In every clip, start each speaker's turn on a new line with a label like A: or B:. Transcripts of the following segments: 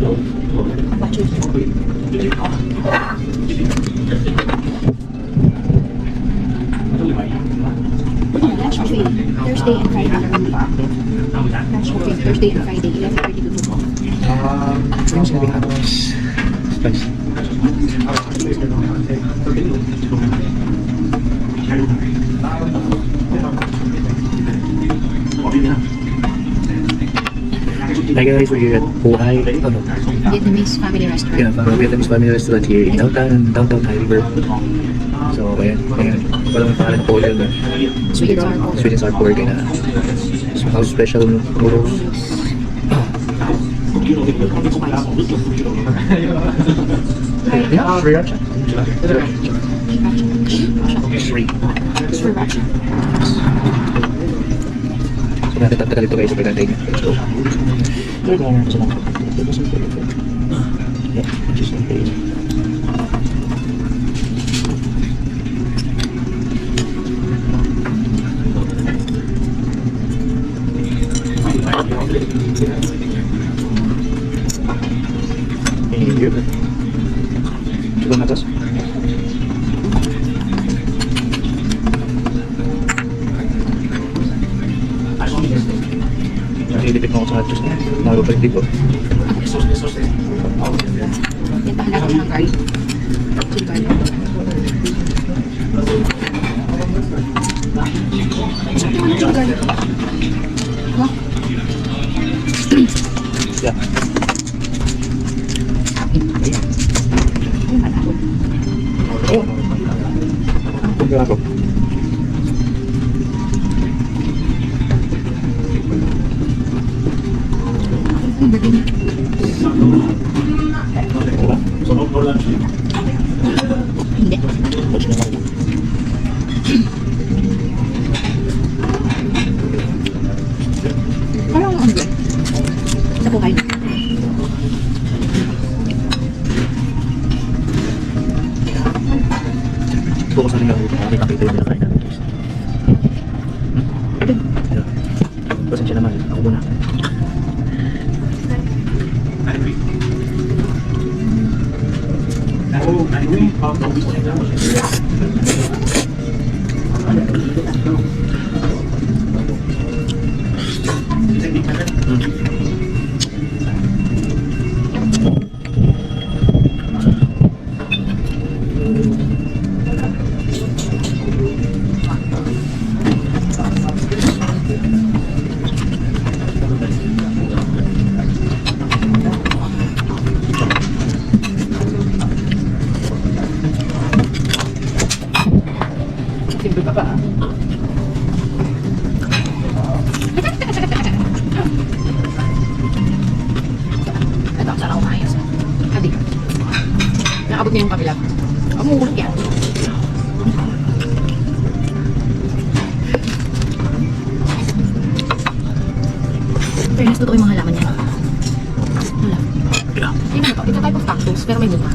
A: Lunch buffet, Thursday and Friday. Lunch buffet, Thursday and Friday, 11:30 to 2.
B: Yung sinabing halos spice. Hi guys, we're here at Buhay,
A: Vietnamese family restaurant.
B: yeah, Vietnamese family restaurant here in downtown High River. So, ayan, walang pangalan ng po yun.
A: Sweet and sour pork.
B: Sweet and sour pork and how special noodles. Yeah, sriracha.
A: Sriracha.
B: So, natin tatagal ito guys, pagkantay niya. Let's go. Yeah, just like that. Thank you. Coba atas. Nilipit mo ako sa atas. Nakapagpalik dito.
A: Tintahan natin ng garlic. Chili garlic. Sarap naman ng chili garlic. Diba?
B: Yeah. Oh. Tunggu aku.
A: Hindi. Parang ano ba? Sa buhay.
B: Bukas na rin ako. Nakita yung nakain namin. Yeah. Pasensya naman. Ako muna. Simple ka pa. Ito, sarap ko maayos. Adik. Nakabot niya yung kabila. Ang mumulog yan. Fairness, totoo yung mga halaman niya. Wala. Yeah.
A: Yung ano to, it's a type of cactus, pero may bunga.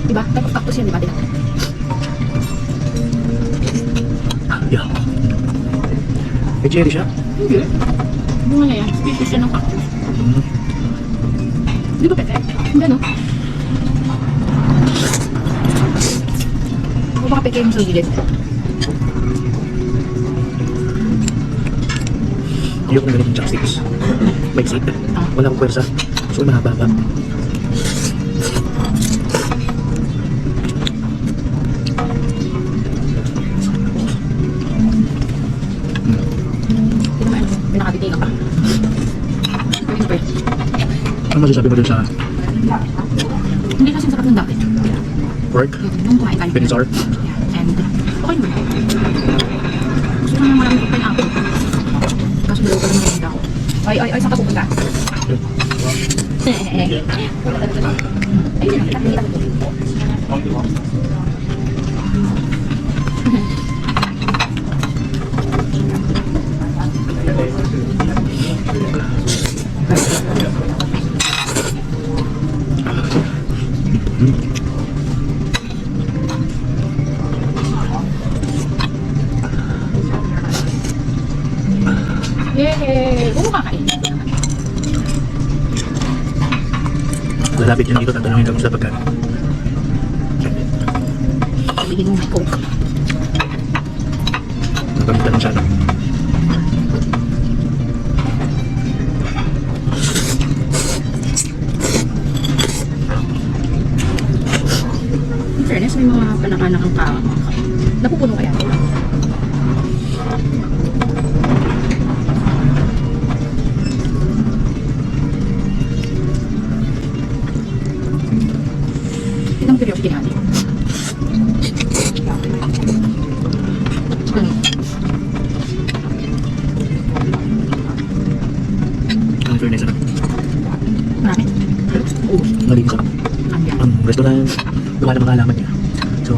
A: Diba? Type of cactus yan, diba? Diba?
B: Yeah. May cherry siya?
A: Hindi. Bunga na yan. Species siya ng cactus. Di ba pete? Hindi, no? O baka peke yung sa gilid.
B: Ayoko na ganitong chopsticks. May exit. Wala akong pwersa. So, mahaba-haba.
A: Hindi naman, pinakatitig ka. Pwede pa.
B: Ano masasabi mo dun sa
A: Hindi kasi sarap ng dati.
B: pork?
A: Nung kumain tayo.
B: Sweet and sour?
A: And, okay naman. Gusto ko naman maraming pineapple. Kaso dalawa pa naman yung ako. Ay, saan ka pupunta? Ayun na, kita ko. Yay! Kung makakain.
C: Lalapit yun dito, tatanungin lang sa pagkain.
B: Sabihin mo may coke.
C: Nagamitan ng sana.
B: In fairness, may mga panakanak ang tao. Napupuno kaya ito. Itong curiosity natin.
C: Ang fairness na.
B: Marami. Oo.
C: Malinis ako.
B: Andyan.
C: Ang restaurant, gawa ng mga halaman niya. So,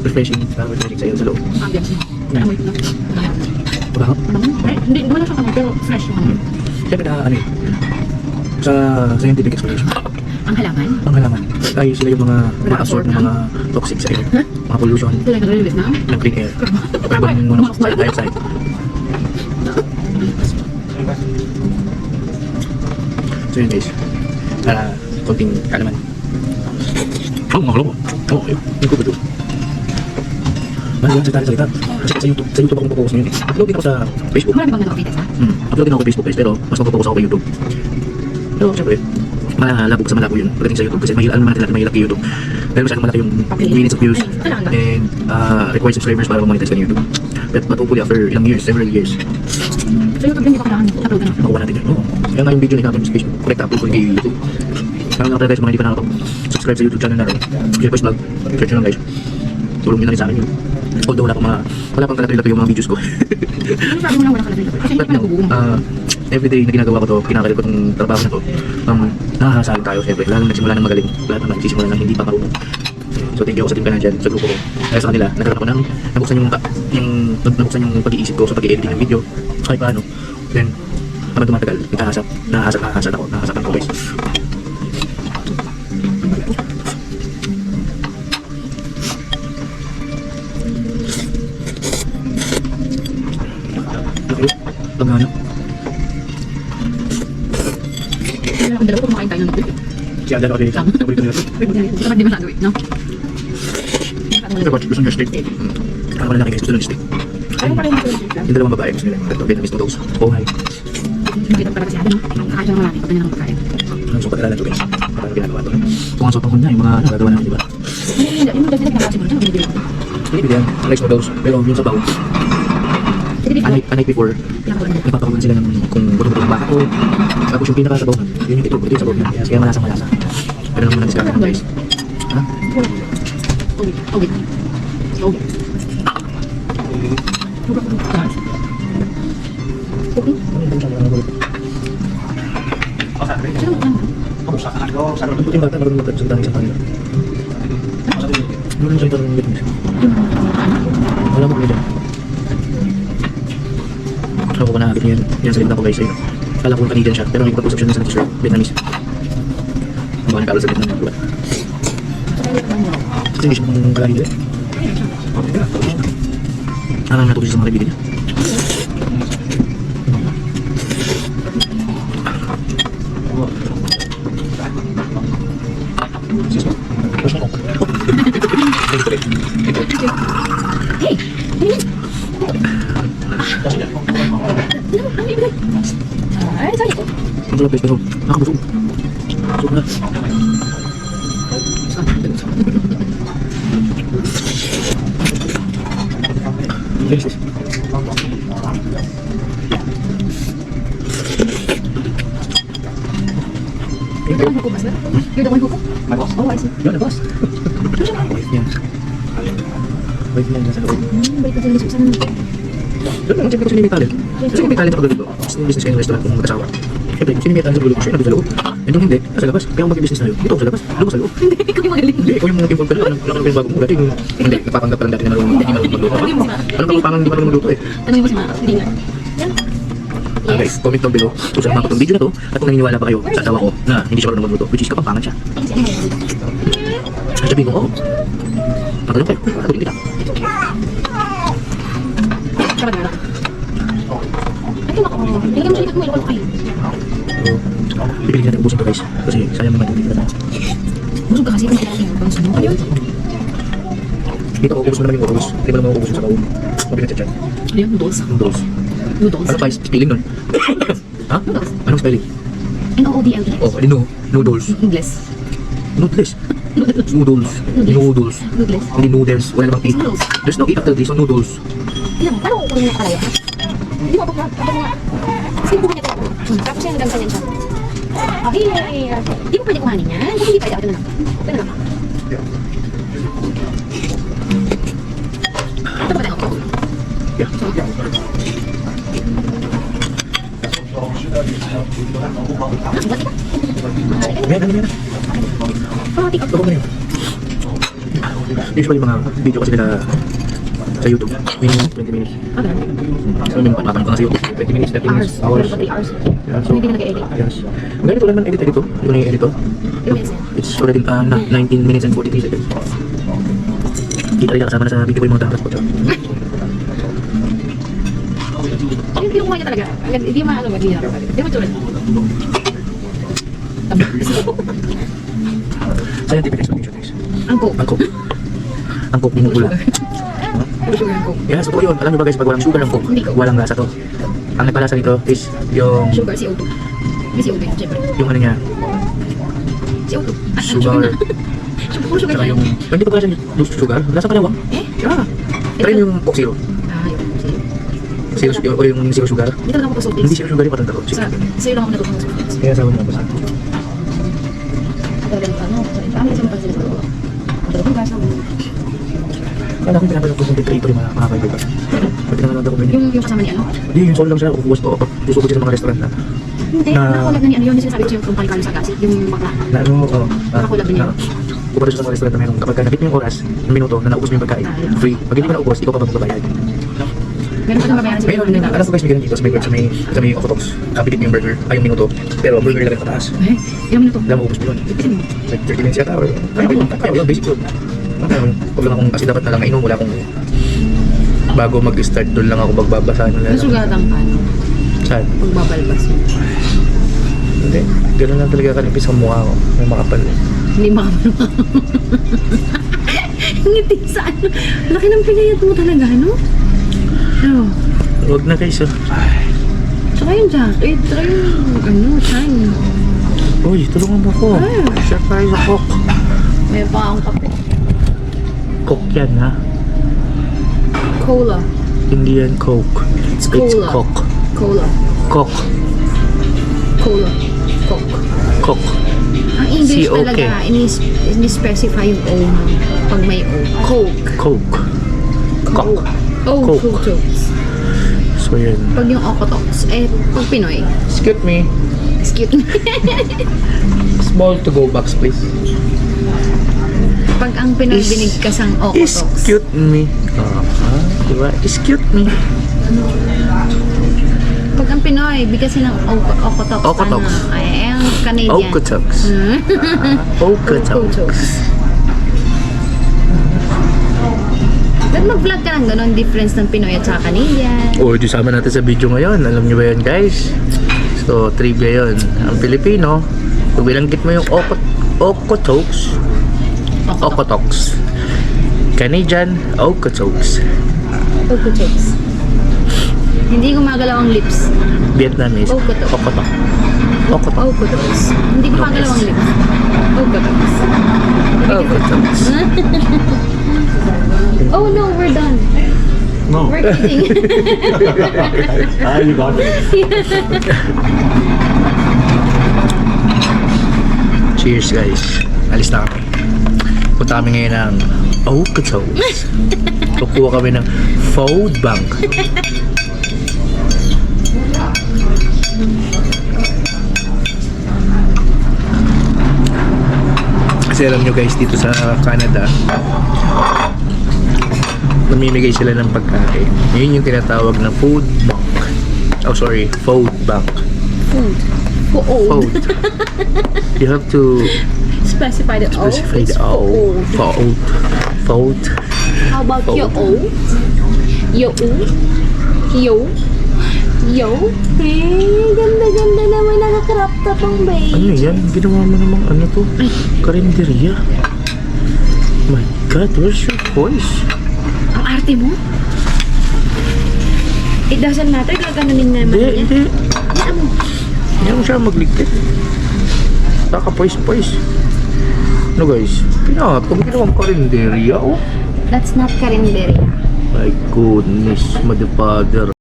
C: refreshing sa'yo sa loob.
B: Andyan siya. Amoy ko na.
C: Diba?
B: Hindi wala siya kamay, pero fresh yung amoy.
C: Siyempre ano eh, sa scientific explanation,
B: Ang halaman.
C: ang halaman, ay sila yung mga ma-absorb ng mga toxic sa air, mga pollution,
B: Ito lang nag-release na.
C: ng clean air, carbon monoxide, dioxide. So yun guys, konting kalaman. Oh, mga kalobo. Oh, yung kubo doon. Mahal yan, salita. Kasi sa YouTube ako mag-focus ngayon eh. Upload din ako sa Facebook.
B: Marami bang nag-update sa?
C: Upload din ako sa Facebook guys, pero mas mag-focus ako kay YouTube. Pero syempre, malabo sa malabo yun pagdating sa YouTube kasi mahirap naman natin mahirap kay YouTube. Pero masyadong malaki yung minutes of views and required subscribers para monetize ka ng YouTube. But hopefully after ilang years, several years,
B: Sa YouTube din, di ba kailangan upload na?
C: makuha natin yun. Oo. Kaya nga yung video na natin sa Facebook, correct upload ko yung kay YouTube. Kaya nga pala guys, mga hindi pa nakakapag-subscribe sa YouTube channel na rin. Kaya Boys Vlog, search nyo lang guys. Tulong nyo na rin sa akin yun. Although wala pang kalatoy-latoy yung mga videos ko.
B: Ano sabi mo lang wala ka na rin? Kasi hindi
C: But
B: pa nagbubuong.
C: everyday na ginagawa ko to, kinakalit ko itong trabaho na to, nakakasali tayo siyempre. Lalo nagsimula ng magaling, lahat naman nagsisimula ng hindi pa marunong. So thank you ako sa team ka na dyan, sa grupo ko. Dahil sa kanila, nagkaroon ako ng nabuksan yung pag-iisip ko sa pag-i-editing ng video. Kahit paano. Then, habang tumatagal, nakahasat ako guys. Pag ano?
B: Kaya ang dalawa kumakain tayo ng tubig.
C: Si Alden ako din. Nakulit nila.
B: Dapat di masyado no?
C: Pero gusto nyo steak. Ano wala na guys, gusto nyo steak.
B: Ayaw pa rin natin yung
C: Yung dalawang babae gusto nila. Ito, Vietnamese noodles. Oh, hi.
B: Nakita ko talaga si Ate, no? Kakain siya ng malaki pag ganyan ang pagkain.
C: Ang sopa talaga ito guys. Paano ginagawa ito? Kung ang sopa ko niya, yung mga nagagawa namin, di ba?
B: Hindi, yung dagdag na kasi mo siya, binibili ko.
C: Pinipili yan. Rice noodles. Pero yung sabaw,
B: Sige, di
C: a night before, nagpapakawan sila ng kung buto-buto ng baka o tapos yung pinakasabaw yun yung ito yung sabaw niya. Kaya malasang malasa. Pero naman na-discover naman guys. Ha?
B: Tubig. Tubig. Tubig.
C: Ito yung bata, marunong magsalita ng isang kanila. Marunong magsalita ng Vietnamese. Wala mo kami dyan. Ako ko nakakit niya yan sa limutan ko guys. Kala ko Canadian siya, pero nagpag-usap siya ng isang t-shirt, Vietnamese. Ang baka nag-aaral sa Vietnam ng buwan. Kasi hindi siya kung kalahing nila. Alam na ito siya sa mga kaibigan niya. Excuse me. Push mo ko. Ito rin. Ito.
B: Hey!
C: Kasi yan.
B: Ay, sorry po.
C: Ang sarap guys, pero nakabusog. Busog na. Yes, yes.
B: You're the one who cooked, You're the one who cooked?
C: My boss.
B: Oh, I see.
C: Yun, the boss. Wife niya. Wife niya nasa loob.
B: Balik ka sa Susan.
C: Doon lang, siyempre kung sino may talent. Kasi kung may talent ako gawin ko, gusto yung business kayo ng restaurant kung mag-asawa. Siyempre, kung sino may talent sa loob, siya nandun sa loob. And kung hindi, nasa labas. Kaya kung mag-business tayo, dito ako sa labas, doon ako sa loob.
B: Hindi, ikaw yung magaling.
C: Hindi, ikaw yung involved ka na. Wala ka bago mo. Dati yung, hindi, nagpapanggap ka lang dati na hindi marunong magluto. Ano bang pangang hindi marunong magluto eh?
B: Tanungin mo si Mama. Hindi nga.
C: Guys, comment down below kung saan mga video na to at kung naniniwala ba kayo sa asawa ko na hindi siya marunong magluto, which is kapampangan siya. At sabihin ko, oo. Pagkaroon kayo, pagkaroon kita.
B: Kapag wala. Ay, kumakawin.
A: Nilagyan mo siya mo, ilokol ko kayo.
C: So, pipili natin ubusin to guys. Kasi sayang naman yung tira.
A: Busog ka kasi kung kailangan yung pang sunod. Ayun.
C: Dito ko, ubus mo naman yung ubus. Hindi mo naman ubus yung sa baon. Mabigat siya dyan.
A: Ayun, noodles.
C: Noodles.
A: Noodles.
C: Ano pa spelling nun? Ha?
A: Noodles.
C: Anong spelling?
A: N-O-O-D-L-E.
C: Oh, I know. Noodles.
A: English.
C: Noodles. Noodles. Noodles.
A: Noodles.
C: Hindi noodles. Wala namang E.
A: Noodles.
C: There's no E after this, so noodles.
A: Tignan mo, paano ko kukunin na kalayo? Hindi mo, abot mo. Sige, bukan niya tayo. Tapos yan, hanggang ganyan siya. Okay. Hindi mo pwede kuhanin yan. Hindi pwede. Ito na lang. Ito na lang. Ito ba tayo?
C: Yeah. Ayan, ano yan?
A: Oh, take out.
C: Ito ba yun? Usually mga video kasi nila sa YouTube, minimum 20 minutes.
A: Okay.
C: So, may patapang ko na sa YouTube, 20 minutes, 30 minutes, hours.
A: Pero pati hours.
C: Yeah, so,
A: Hindi ka nag-edit.
C: yes. Ganito lang man edit to. Yung i-edit to.
A: Pero minsan.
C: It's already 19 minutes and 43 seconds. Kita rin kasama na sa video ko yung mga dapat ko.
A: Hindi ko kumain talaga. Hindi maano mag-hirap. Hindi mo tulad.
C: Scientific explanation guys.
A: Angko.
C: Angkop. Angkop yung gula.
A: Sugar angko.
C: Yes, totoo yun. Alam niyo ba guys, pag walang sugar ang coke,
A: Hindi ko.
C: walang lasa to. Ang nagpalasa nito is yung
A: Sugar, CO2. May CO2 yun, syempre.
C: yung ano niya,
A: CO2. Ah,
C: sugar.
A: na. Puro sugar
C: Tsaka
A: na.
C: yung, hindi pa pala siya loose sugar. Lasa pa lang.
A: Eh?
C: Yeah. Try yung Coke Zero.
A: Ah, yun.
C: Zero, o yung zero sugar.
A: Hindi talaga ako pa
C: Hindi zero sugar yung patanda ko.
A: Sa, sa'yo lang ako natutunan sa foods.
C: Kaya sabi mo pa sa
A: Talagang ano, ano sa pansin ko. Talagang gasa mo.
C: kaya ako pinapalong ko yung detrator yung mga kaibigan ka. Pati naman ako ganyan.
A: Yung kasama ni ano?
C: Hindi, yung solo lang siya. Upuwas ko. Puso ko siya sa mga restaurant na.
A: Hindi, nakakulab na ni ano yun. Yung sinasabi ko sa'yo kung palikalo sa kasi. Yung bakla.
C: Na ano,
A: Nakakulab din yan.
C: Pupunta siya sa mga restaurant na meron. Kapag nabit mo yung oras, yung minuto na naubos mo yung pagkain, free. Pag hindi mo naubos, ikaw pa magbabayad.
A: Meron pa nang babayaran sa
C: Ngayon, alam ko guys, may ganun dito sa may Octotox. Kapitid mo yung burger, ay yung minuto. Pero burger lang pataas.
A: Eh, ilang minuto?
C: Alam mo, ubos mo yun.
A: Ipitin mo.
C: Like 30 minutes yata or kaya yun, basic food. Huwag lang akong kasi dapat na lang inom, wala akong bago mag-start doon lang ako magbabasa nila.
A: Nasugatan ka, no?
C: Saan?
A: Pagbabalbas mo.
C: Hindi. Ganun lang talaga kanipis ang mukha ko. May makapal.
A: Hindi makamalo. Ngiti sa ano. Laki ng pinayat mo talaga, no? Ano?
C: Huwag na guys.
A: Tsaka yung jacket, tsaka yung ano, shine.
C: Uy, tulungan mo ko. Share tayo sa Coke.
A: May pa akong kape.
C: Coke yan ha.
A: Cola.
C: Hindi yan Coke.
A: It's
C: It's
A: cola.
C: Coke.
A: Cola.
C: Coke.
A: Cola. Coke.
C: Coke.
A: Ang English
C: C-O-K.
A: talaga, ini-specify yung O na pag may O. Coke.
C: Coke. Coke.
A: Oh,
C: Coke.
A: Coke.
C: So yan.
A: Pag yung Okotox, eh, pag Pinoy,
C: Excuse me.
A: excuse me.
C: Small to go box please.
A: Pag ang Pinoy binigkas ang Okotox.
C: Excuse me. Diba? Excuse me.
A: Pag ang Pinoy, bigkasin ng Okotox.
C: Okotox.
A: Ano, ay, ang Canadian.
C: Okotox. Okotox.
A: Okotox. Ba't mag-vlog ka ng ganon, difference ng Pinoy at saka Canadian?
C: O, di sama natin sa video ngayon. Alam niyo ba yan, guys? So, trivia yun. Ang Pilipino, kung bilanggit mo yung Okotox, Okotox. Canadian, Okotox.
A: Okotox. Hindi gumagalaw ang lips.
C: Vietnamese,
A: Okotox.
C: Okotox. Okotox.
A: Okotox. Hindi gumagalaw ang lips. Okotox.
C: Okotox.
A: Oh no, we're done.
C: No.
A: We're kidding.
C: You got it. Cheers, guys. Alis na kami. Punta kami ngayon ng Okotox. Kukuha kami ng food bank. Kasi alam nyo guys, dito sa Canada, namimigay sila ng pagkain. Yun yung tinatawag na food bank. Oh, sorry, food bank.
A: Food. Food.
C: Food. You have to
A: Specify the O.
C: specify
A: It's
C: the O. Food. Food.
A: How about
C: Food.
A: your O? Your O? Yo? Yo, ganda-ganda naman naka-crop top ang babe.
C: Ano yan? Ginawa mo namang ano to? Karinderya. My God, where's your voice?
A: Ang arte mo? It doesn't matter, gaganunin naman niya.
C: Hindi.
A: Yan mo.
C: Hindi mo siya magligpit. Naka-poise-poise. Ano guys? Pinakapag ginawang karinderya, oh.
A: That's not karinderya.
C: My goodness, mother father.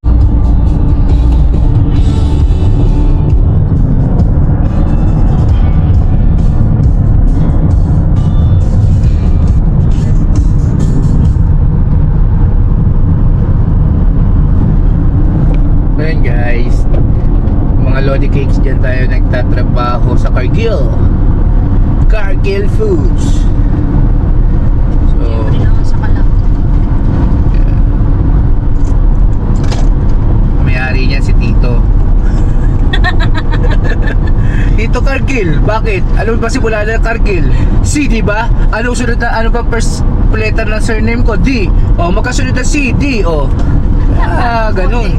C: Ayan guys, mga Lodi Cakes, dyan tayo nagtatrabaho sa Cargill Foods. So,
A: Sa kalap.
C: may-ari niyan si Tito. Tito Cargill, bakit? Ano ba simula ng Cargill? C, di ba? Ano sunod na, ano ba first letter ng surname ko? D. O, magkasunod na C, D, o. Ganun.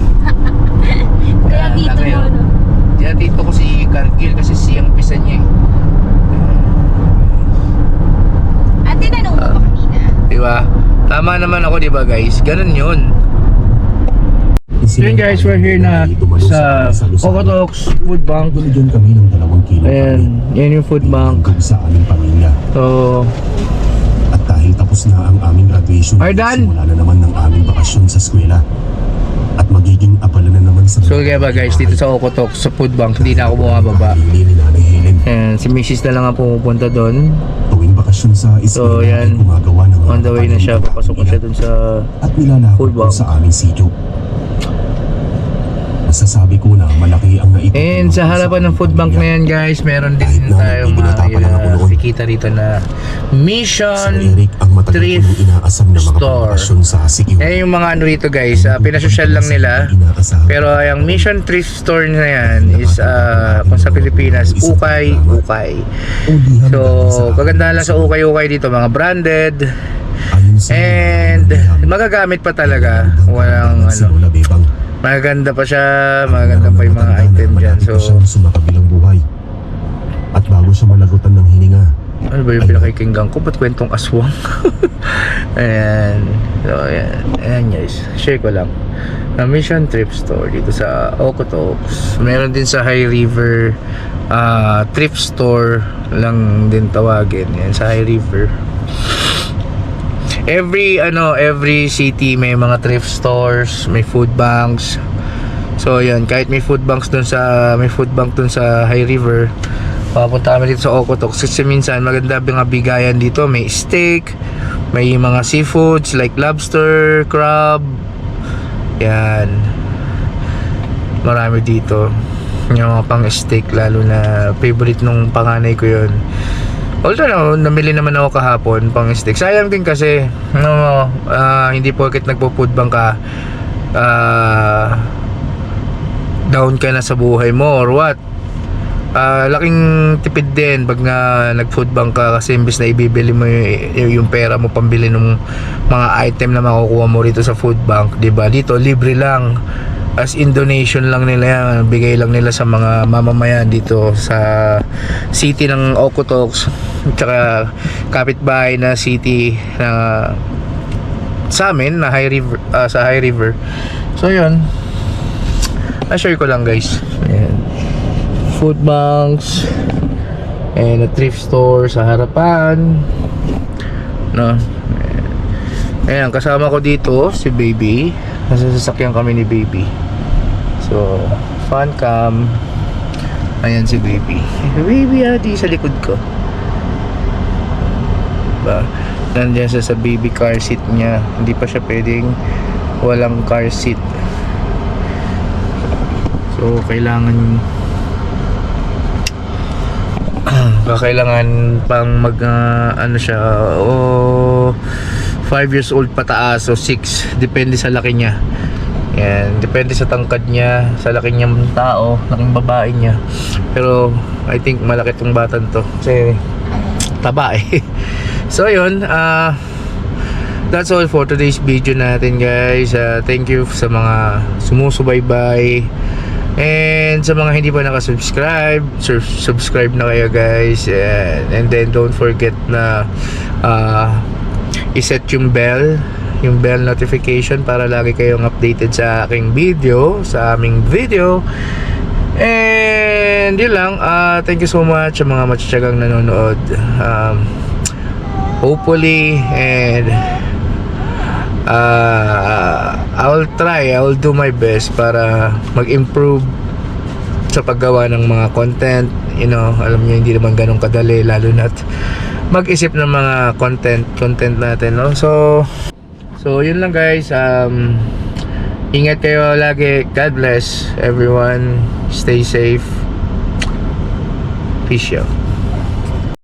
A: Kaya dito
C: Kaya,
A: mo, no?
C: kaya Tito ko si Cargill kasi C ang pisa niya eh.
A: At tinanong mo pa kanina.
C: Di ba? Tama naman ako, di ba guys? Ganun yun. Yun guys, we're here na sa Okotoks Food Bank.
D: Binigyan kami ng 2 kilo
C: Ayan, yan yung food bank.
D: hanggang sa aming pamilya.
C: So,
D: At dahil tapos na ang aming graduation,
C: Ardan!
D: simula na naman ng aming bakasyon sa eskwela. At magiging abala na naman sa...
C: so kaya ba guys, dito sa Okotoks sa food bank, hindi na ako bumababa.
D: Kahili ni Nanay Helen.
C: And si Mrs. na lang ang pumupunta doon.
D: Tuwing bakasyon sa
C: So,
D: eskwela
C: yan.
D: ay gumagawa ng mga
C: On the way na siya,
D: paninda
C: papasok na siya dun sa...
D: at nilalako
C: food bank.
D: sa aming sityo. Masasabi ko na malaki ang naitutulong
C: And sa harapan ng food bank na yan guys, meron din tayong nakikita rito na
D: Si
C: Mission
D: Eric ang matagal ko
C: Thrift
D: nung inaasam na mga
C: Store.
D: pambakasyon sa Sikiw.
C: Yan yung mga ano rito guys, pinasosyal lang nila. Pero yung Mission Thrift Store na yan is kung sa Pilipinas, ukay. So, kagandahan lang sa ukay dito, mga branded. And magagamit pa talaga. Walang ano. Maganda pa siya, maganda pa yung mga item dyan. So,
D: sumakabilang buhay. At bago siya malagutan ng hininga,
C: ano ba yung pinakikinggan ko? Ba't kwentong aswang? Ayan. So, ayan. Ayan guys. Share ko lang. Mission Thrift Store dito sa Okotoks. Meron din sa High River Thrift Store lang din tawagin. Yan sa High River. Every city may mga thrift stores, may food banks. So yan, kahit may food bank dun sa High River, papunta kami dito sa Okotoks kasi minsan maganda mga bigayan dito. May steak, may mga seafoods like lobster, crab. Yan. Marami dito. Yung mga pang steak, lalo na favorite nung panganay ko yun. Although namili naman ako kahapon pang steak. Sayang din kasi hindi porket nagpo-food bank ka down ka na sa buhay mo or what. Laking tipid din pag nag-food bank ka kasi imbes na ibibili mo yung pera mo pambili ng mga item na makukuha mo rito sa food bank, 'di ba? Dito libre lang. As in donation lang nila yan, bigay lang nila sa mga mamamayan dito sa city ng Okotoks, tsaka kapitbahay na city na sa amin na sa High River. So yun, na-share ko lang guys. Ayan. Food banks and a thrift store sa harapan, no? Ayan, kasama ko dito si Baby. Nasa sasakyan kami ni Baby. So, fun cam. Ayan si Baby. Baby adi sa likod ko. Diba? Nandiyan siya sa baby car seat niya. Hindi pa siya pwedeng walang car seat. So, kailangan pang ano siya, 5 years old pataas o 6, depende sa laki niya. Yan, depende sa tangkad niya, sa laki niyang tao, laking babae niya. Pero I think malaki tong batan to kasi taba eh. So yun, that's all for today's video natin guys. Thank you sa mga sumusubaybay.
E: And sa mga hindi pa nakasubscribe, subscribe na kayo guys. And then don't forget na iset yung bell notification para lagi kayong updated sa aking video, sa aming video. And yun lang, thank you so much sa mga matitiyagang nanonood. Hopefully, and I'll do my best para mag-improve sa paggawa ng mga content. You know, alam niyo hindi naman ganun kadali, lalo na't mag-isip ng mga content natin, no? So yun lang guys. Ingat kayo lagi. God bless everyone. Stay safe. Peace out.